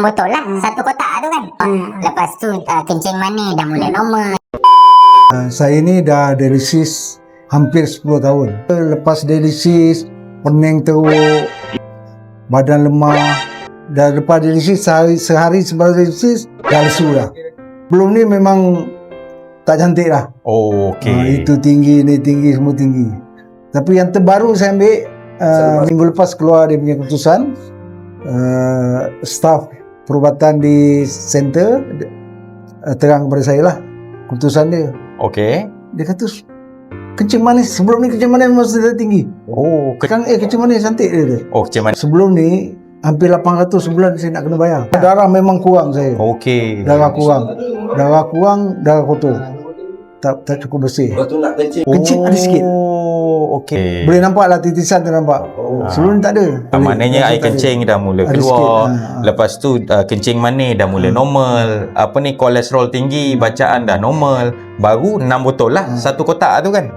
botol lah, satu kotak tu kan. Lepas tu kencing manis dah mulai normal. Saya ni dah dialisis hampir 10 tahun. Lepas dialisis, pening teruk, badan lemah. Dah lepas dialisis, sehari sebelum dialisis, dah lesu dah. Belum ni memang tak cantik lah. Oh, okey. Itu tinggi, ni tinggi, semua tinggi. Tapi yang terbaru saya ambil, minggu lepas keluar dia punya keputusan, staf perubatan di center terang kepada saya lah keputusan dia. Okey. Dia kata kencing manis, sebelum ni kencing manis memang sudah tinggi. Oh, Kencing manis cantik dia. oh, kencing manis. Sebelum ni hampir 800 sebulan saya nak kena bayar. Darah memang kurang saya. Okey. Darah kurang, darah kotor. Tak cukup bersih. Kencing ada sikit. Oh, okey. Boleh nampak lah titisan tu nampak. Sebelum ni tak ada. Maknanya air kencing dah mula Ada keluar. sikit, Lepas tu kencing manis dah mula normal. Kolesterol tinggi, bacaan dah normal. Baru 6 botol lah, satu kotak tu kan.